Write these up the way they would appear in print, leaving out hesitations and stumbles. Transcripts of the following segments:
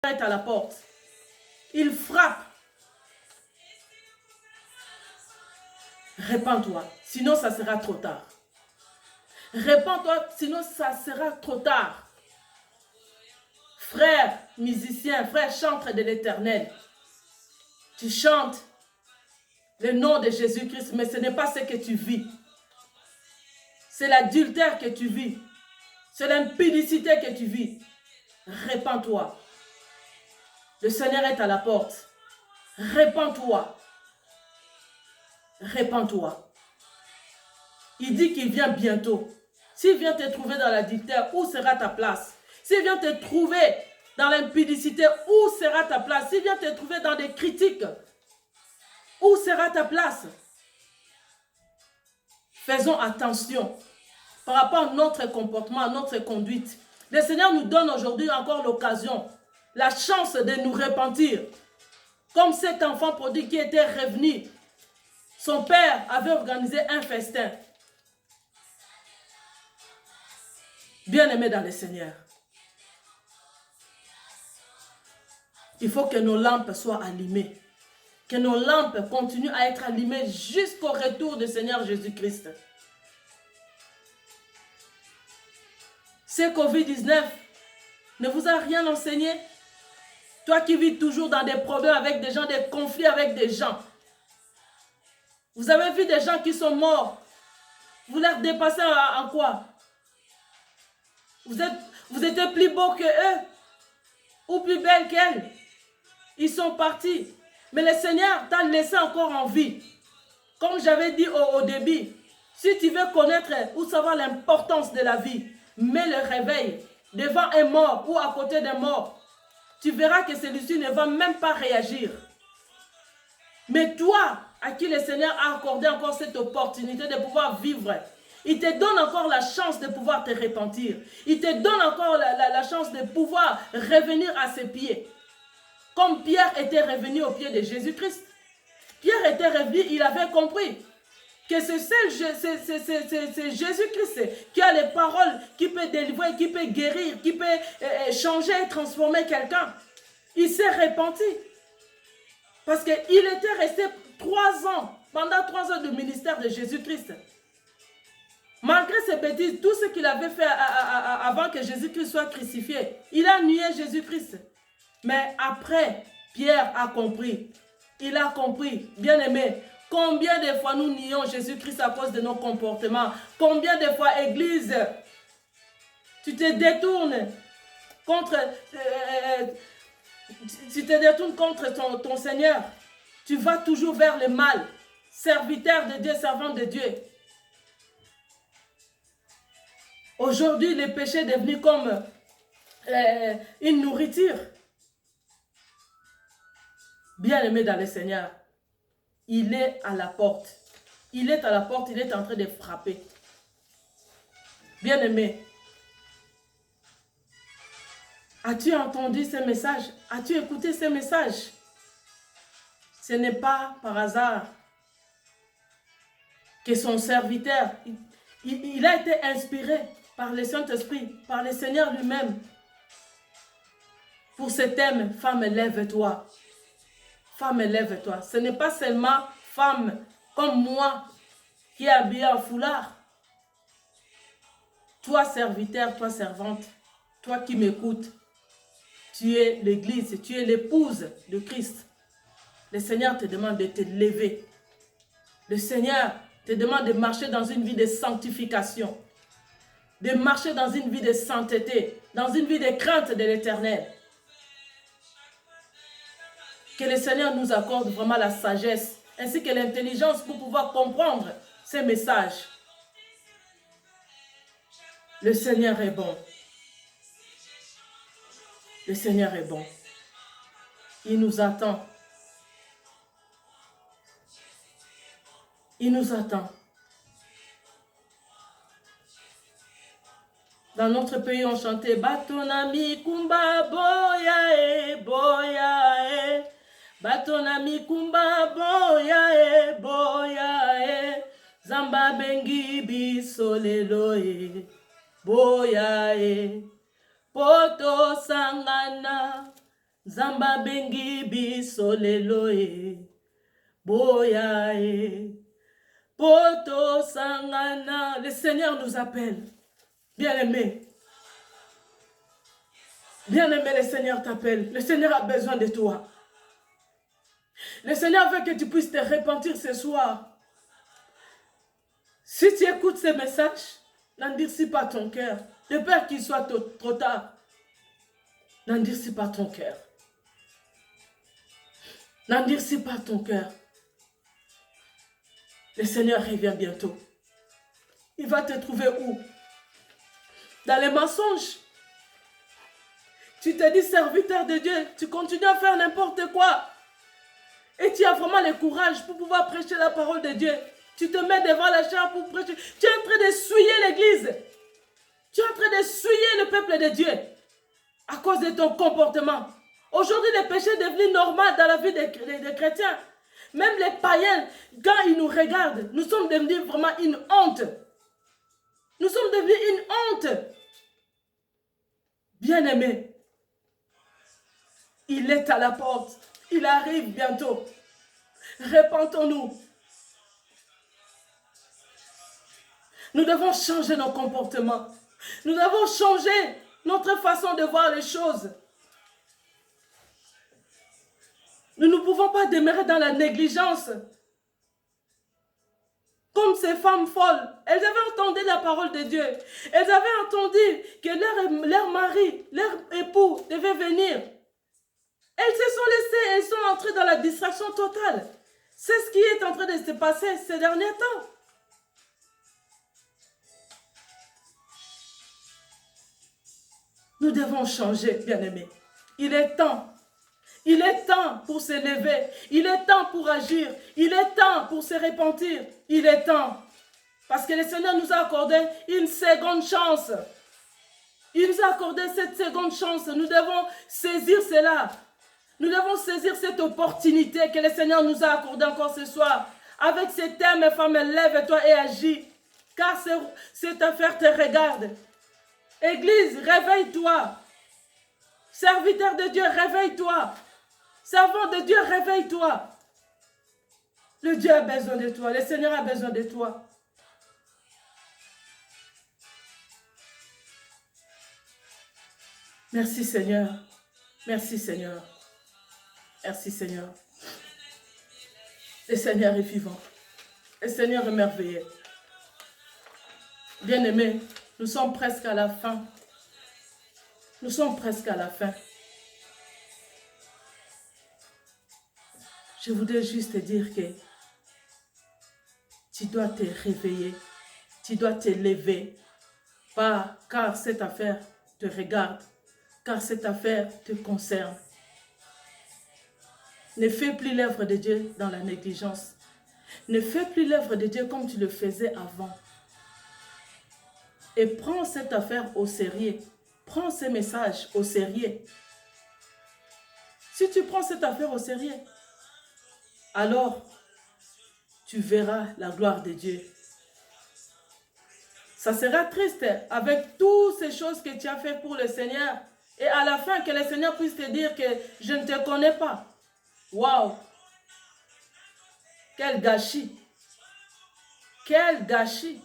est à la porte. Il frappe. Répands-toi, sinon ça sera trop tard. Répands-toi, sinon ça sera trop tard. Frère musicien, frère chantre de l'Éternel, tu chantes le nom de Jésus-Christ, mais ce n'est pas ce que tu vis. C'est l'adultère que tu vis. C'est l'impudicité que tu vis. Répands-toi. Le Seigneur est à la porte. Répands-toi. Répands-toi. Il dit qu'il vient bientôt. S'il vient te trouver dans l'adultère, où sera ta place? S'il vient te trouver dans l'impudicité, où sera ta place? S'il vient te trouver dans des critiques, où sera ta place? Faisons attention par rapport à notre comportement, à notre conduite. Le Seigneur nous donne aujourd'hui encore l'occasion, la chance de nous repentir. Comme cet enfant prodigue qui était revenu. Son père avait organisé un festin. Bien-aimés dans le Seigneur, il faut que nos lampes soient allumées. Que nos lampes continuent à être allumées jusqu'au retour du Seigneur Jésus-Christ. Ce Covid-19 ne vous a rien enseigné? Toi qui vis toujours dans des problèmes avec des gens, des conflits avec des gens. Vous avez vu des gens qui sont morts. Vous leur dépassez en quoi? Vous êtes plus beau que eux ou plus belle qu'elles. Ils sont partis. Mais le Seigneur t'a laissé encore en vie. Comme j'avais dit au début, si tu veux connaître ou savoir l'importance de la vie, mets le réveil devant un mort ou à côté d'un mort. Tu verras que celui-ci ne va même pas réagir. Mais toi, à qui le Seigneur a accordé encore cette opportunité de pouvoir vivre, il te donne encore la chance de pouvoir te repentir. Il te donne encore la chance de pouvoir revenir à ses pieds. Comme Pierre était revenu aux pieds de Jésus-Christ. Pierre était revenu, il avait compris que c'est Jésus-Christ qui a les paroles, qui peut délivrer, qui peut guérir, qui peut changer et transformer quelqu'un. Il s'est repenti. Parce qu'il était resté 3 ans, pendant 3 ans de ministère de Jésus-Christ. Malgré ses bêtises, tout ce qu'il avait fait avant que Jésus-Christ soit crucifié, il a nié Jésus-Christ. Mais après, Pierre a compris. Il a compris, bien aimé, combien de fois nous nions Jésus-Christ à cause de nos comportements. Combien de fois, Église, tu te détournes contre, ton Seigneur. Tu vas toujours vers le mal. Serviteur de Dieu, servant de Dieu. Aujourd'hui, le péché est devenu comme une nourriture. Bien-aimé dans le Seigneur, il est à la porte. Il est à la porte, il est en train de frapper. Bien-aimé, as-tu entendu ces messages? As-tu écouté ces messages? Ce n'est pas par hasard que son serviteur, il a été inspiré par le Saint-Esprit, par le Seigneur lui-même. Pour ce thème, femme, lève-toi. Femme, lève-toi. Ce n'est pas seulement femme comme moi qui est habillée en foulard. Toi, serviteur, toi, servante, toi qui m'écoutes, tu es l'église, tu es l'épouse de Christ. Le Seigneur te demande de te lever. Le Seigneur te demande de marcher dans une vie de sanctification, de marcher dans une vie de sainteté, dans une vie de crainte de l'Éternel. Que le Seigneur nous accorde vraiment la sagesse ainsi que l'intelligence pour pouvoir comprendre ces messages. Le Seigneur est bon. Le Seigneur est bon. Il nous attend. Il nous attend. Dans notre pays, on chantait Batonami Kumba Boya e Boya e. Batonami Kumba Boya e. Zamba Bengi Bisolelo e Boya e. Poto Sangana Zamba bengi biso lelo e. Boya e. Poto sangana. Le Seigneur nous appelle. Bien-aimé. Bien-aimé, le Seigneur t'appelle. Le Seigneur a besoin de toi. Le Seigneur veut que tu puisses te repentir ce soir. Si tu écoutes ces messages, n'endurcis pas ton cœur. De peur qu'il soit trop tard. N'endurcis pas ton cœur. N'endurcis pas ton cœur. Le Seigneur revient bientôt. Il va te trouver où? Dans les mensonges. Tu te dis serviteur de Dieu. Tu continues à faire n'importe quoi. Et tu as vraiment le courage pour pouvoir prêcher la parole de Dieu. Tu te mets devant la chair pour prêcher. Tu es en train de souiller l'église. Tu es en train de souiller le peuple de Dieu. À cause de ton comportement. Aujourd'hui, le péché est devenu normal dans la vie des chrétiens. Même les païens, quand ils nous regardent, nous sommes devenus vraiment une honte. Nous sommes devenus une honte. Bien-aimé, il est à la porte. Il arrive bientôt. Repentons-nous. Nous devons changer nos comportements. Nous devons changer notre façon de voir les choses. Nous ne pouvons pas demeurer dans la négligence. Comme ces femmes folles, elles avaient entendu la parole de Dieu. Elles avaient entendu que leur mari, leur époux devait venir. Elles se sont laissées, elles sont entrées dans la distraction totale. C'est ce qui est en train de se passer ces derniers temps. Nous devons changer, bien-aimés. Il est temps. Il est temps pour se lever. Il est temps pour agir. Il est temps pour se repentir. Il est temps. Parce que le Seigneur nous a accordé une seconde chance. Il nous a accordé cette seconde chance. Nous devons saisir cela. Nous devons saisir cette opportunité que le Seigneur nous a accordée encore ce soir. Avec ce thème, mes femmes, lève-toi et agis. Car cette affaire te regarde. Église, réveille-toi. Serviteur de Dieu, réveille-toi. Servant de Dieu, réveille-toi. Le Dieu a besoin de toi. Le Seigneur a besoin de toi. Merci Seigneur. Merci Seigneur. Merci Seigneur. Le Seigneur est vivant. Le Seigneur est merveilleux. Bien-aimés, nous sommes presque à la fin. Nous sommes presque à la fin. Je voudrais juste te dire que tu dois te réveiller. Tu dois te lever. Car cette affaire te regarde. Car cette affaire te concerne. Ne fais plus l'œuvre de Dieu dans la négligence. Ne fais plus l'œuvre de Dieu comme tu le faisais avant. Et prends cette affaire au sérieux. Prends ces messages au sérieux. Si tu prends cette affaire au sérieux, alors tu verras la gloire de Dieu. Ça sera triste avec toutes ces choses que tu as fait pour le Seigneur. Et à la fin, que le Seigneur puisse te dire que je ne te connais pas. Waouh! Quel gâchis! Quel gâchis!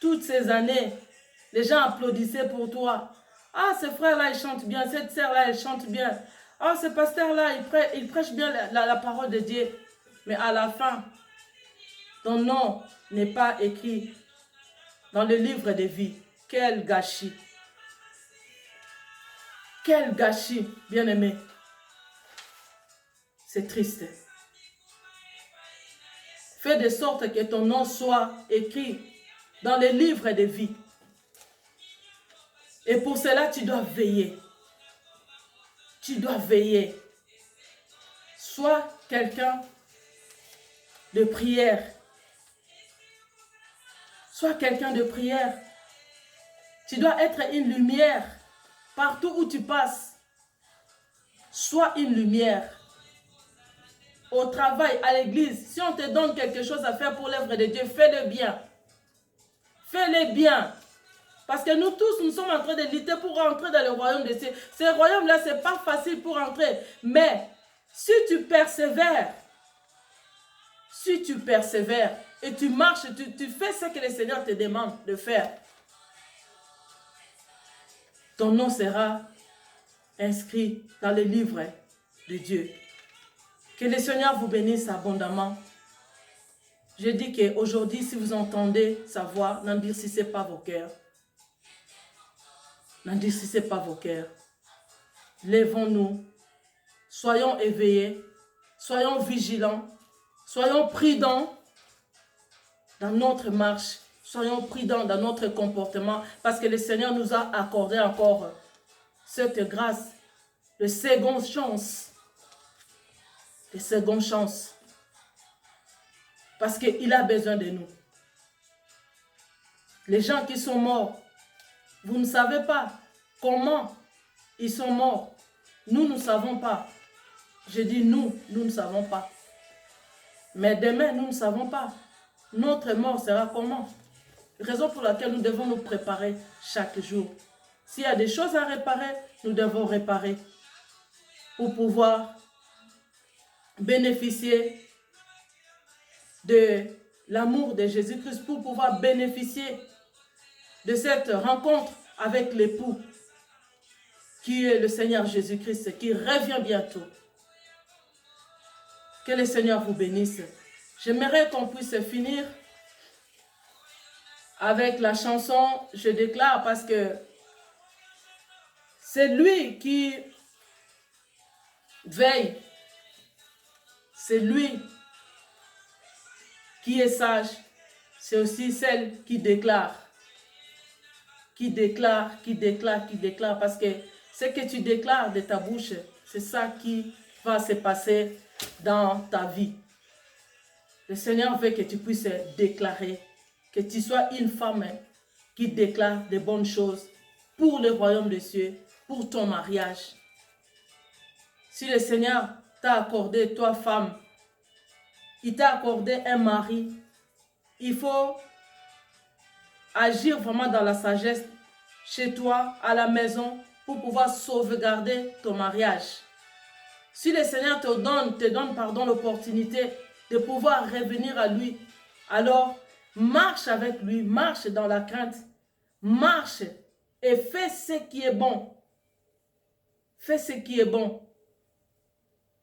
Toutes ces années, les gens applaudissaient pour toi. Ah, ce frère-là, il chante bien. Cette sœur-là, elle chante bien. Ah, ce pasteur-là, il prêche bien la parole de Dieu. Mais à la fin, ton nom n'est pas écrit dans le livre de vie. Quel gâchis! Quel gâchis, bien-aimé! C'est triste. Fais de sorte que ton nom soit écrit dans le livre de vie. Et pour cela, tu dois veiller. Tu dois veiller. Sois quelqu'un de prière. Sois quelqu'un de prière. Tu dois être une lumière partout où tu passes. Sois une lumière. Au travail, à l'église, si on te donne quelque chose à faire pour l'œuvre de Dieu, fais-le bien. Fais-le bien. Parce que nous tous, nous sommes en train de lutter pour rentrer dans le royaume de Dieu. Ce royaume-là, ce n'est pas facile pour entrer. Mais si tu persévères et tu marches, tu fais ce que le Seigneur te demande de faire, ton nom sera inscrit dans le livre de Dieu. Que le Seigneur vous bénisse abondamment. Je dis qu'aujourd'hui, si vous entendez sa voix, n'endurcissez pas vos cœurs. N'endurcissez pas vos cœurs. Lèvons-nous. Soyons éveillés. Soyons vigilants. Soyons prudents dans notre marche. Soyons prudents dans notre comportement. Parce que le Seigneur nous a accordé encore cette grâce de seconde chance. De seconde chance. Parce qu'il a besoin de nous. Les gens qui sont morts, vous ne savez pas comment ils sont morts. Nous ne savons pas. Je dis nous ne savons pas. Mais demain, nous ne savons pas. Notre mort sera comment? Raison pour laquelle nous devons nous préparer chaque jour. S'il y a des choses à réparer, nous devons réparer pour pouvoir bénéficier de l'amour de Jésus-Christ, pour pouvoir bénéficier de cette rencontre avec l'époux qui est le Seigneur Jésus-Christ, qui revient bientôt. Que le Seigneur vous bénisse. J'aimerais qu'on puisse finir avec la chanson « Je déclare » parce que c'est lui qui veille. C'est lui qui est sage. C'est aussi celle qui déclare. Qui déclare. Parce que ce que tu déclares de ta bouche, c'est ça qui va se passer dans ta vie. Le Seigneur veut que tu puisses déclarer, que tu sois une femme qui déclare de bonnes choses pour le royaume des cieux, pour ton mariage. Si le Seigneur t'a accordé, toi femme, il t'a accordé un mari, il faut agir vraiment dans la sagesse chez toi, à la maison, pour pouvoir sauvegarder ton mariage. Si le Seigneur te donne l'opportunité de pouvoir revenir à lui, alors marche avec lui, marche dans la crainte, marche et fais ce qui est bon. Fais ce qui est bon,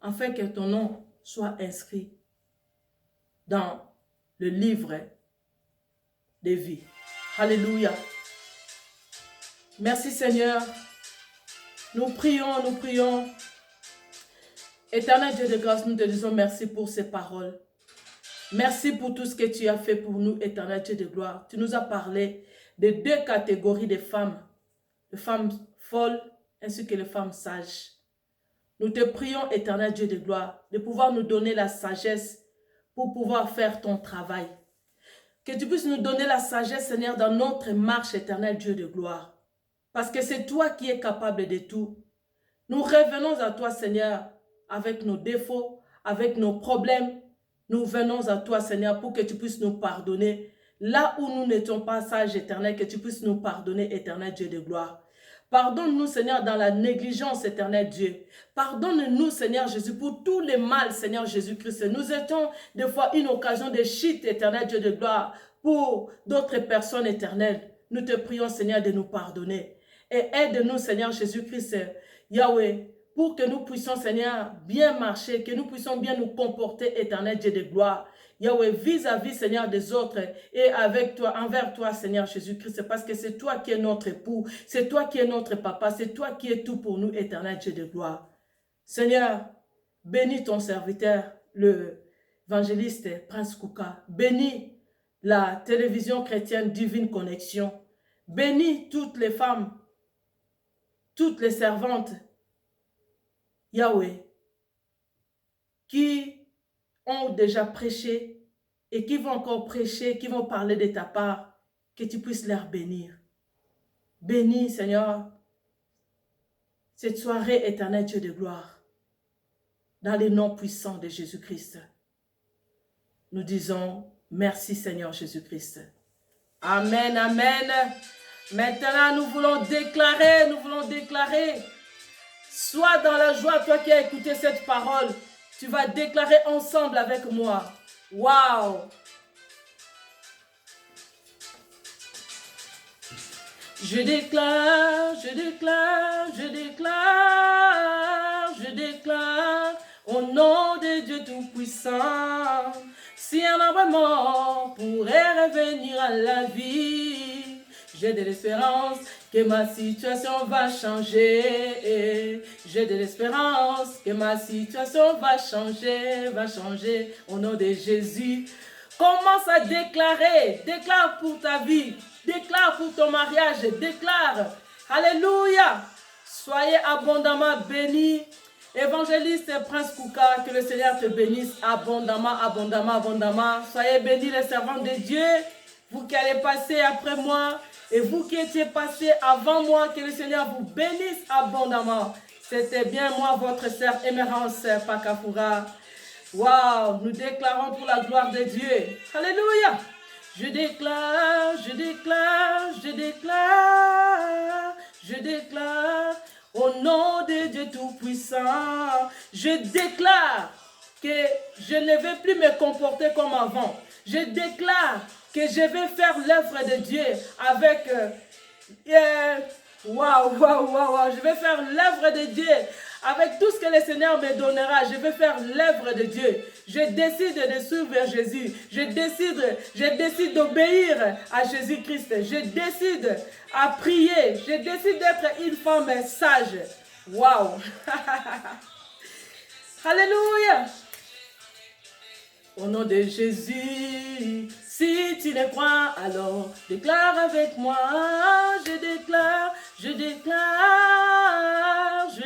afin que ton nom soit inscrit dans le livre des vies. Alléluia. Merci Seigneur. Nous prions. Éternel Dieu de grâce, nous te disons merci pour ces paroles. Merci pour tout ce que tu as fait pour nous, éternel Dieu de gloire. Tu nous as parlé de deux catégories de femmes folles ainsi que les femmes sages. Nous te prions, éternel Dieu de gloire, de pouvoir nous donner la sagesse pour pouvoir faire ton travail. Que tu puisses nous donner la sagesse, Seigneur, dans notre marche, éternel Dieu de gloire. Parce que c'est toi qui es capable de tout. Nous revenons à toi, Seigneur, avec nos défauts, avec nos problèmes. Nous venons à toi, Seigneur, pour que tu puisses nous pardonner. Là où nous n'étions pas sages, éternel, que tu puisses nous pardonner, éternel Dieu de gloire. Pardonne-nous, Seigneur, dans la négligence, éternel Dieu. Pardonne-nous, Seigneur Jésus, pour tous les mal, Seigneur Jésus-Christ. Nous étions des fois une occasion de chute, éternel Dieu de gloire, pour d'autres personnes éternelles. Nous te prions, Seigneur, de nous pardonner. Et aide-nous, Seigneur Jésus-Christ, Yahweh, pour que nous puissions, Seigneur, bien marcher, que nous puissions bien nous comporter, éternel Dieu de gloire. Yahweh, vis-à-vis, Seigneur, des autres et avec toi, envers toi, Seigneur Jésus-Christ, parce que c'est toi qui es notre époux, c'est toi qui es notre papa, c'est toi qui es tout pour nous, éternel Dieu de gloire. Seigneur, bénis ton serviteur, le évangéliste Prince Kouka. Bénis la télévision chrétienne Divine Connexion. Bénis toutes les femmes, toutes les servantes, Yahweh, qui ont déjà prêché et qui vont encore prêcher, qui vont parler de ta part, que tu puisses leur bénir. Bénis, Seigneur, cette soirée éternelle, Dieu de gloire, dans les noms puissants de Jésus-Christ. Nous disons merci, Seigneur Jésus-Christ. Amen, amen. Maintenant, nous voulons déclarer. Sois dans la joie, toi qui as écouté cette parole. Tu vas déclarer ensemble avec moi. Waouh! Je déclare au nom de Dieu Tout-Puissant. Si un homme mort pourrait revenir à la vie, j'ai de l'espérance que ma situation va changer. J'ai de l'espérance que ma situation va changer au nom de Jésus. Commence à déclarer, déclare pour ta vie, déclare pour ton mariage, déclare. Alléluia. Soyez abondamment bénis. Évangéliste Prince Kouka, que le Seigneur te bénisse abondamment. Soyez bénis les servants de Dieu, vous qui allez passer après moi et vous qui étiez passés avant moi, que le Seigneur vous bénisse abondamment. C'était bien moi, votre sœur Émérance Pakafura. Waouh, nous déclarons pour la gloire de Dieu. Alléluia. Je déclare au nom de Dieu Tout-Puissant. Je déclare que je ne vais plus me comporter comme avant. Je déclare que je vais faire l'œuvre de Dieu avec... Je vais faire l'œuvre de Dieu avec tout ce que le Seigneur me donnera. Je vais faire l'œuvre de Dieu. Je décide de suivre Jésus. Je décide d'obéir à Jésus-Christ. Je décide à prier. Je décide d'être une femme sage. Waouh! Alléluia! Au nom de Jésus, si tu le crois, alors déclare avec moi. Je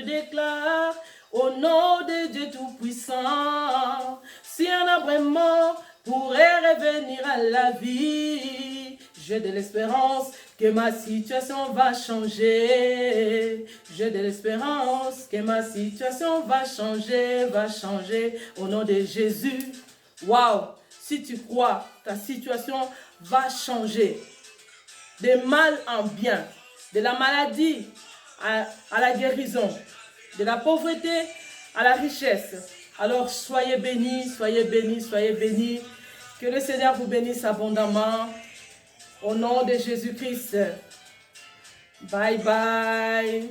déclare au nom de Dieu Tout-Puissant. Si un homme mort pourrait revenir à la vie, j'ai de l'espérance que ma situation va changer. J'ai de l'espérance que ma situation va changer au nom de Jésus. Waouh! Si tu crois, ta situation va changer. De mal en bien, de la maladie à la guérison, de la pauvreté à la richesse. Alors soyez bénis. Que le Seigneur vous bénisse abondamment. Au nom de Jésus-Christ. Bye bye.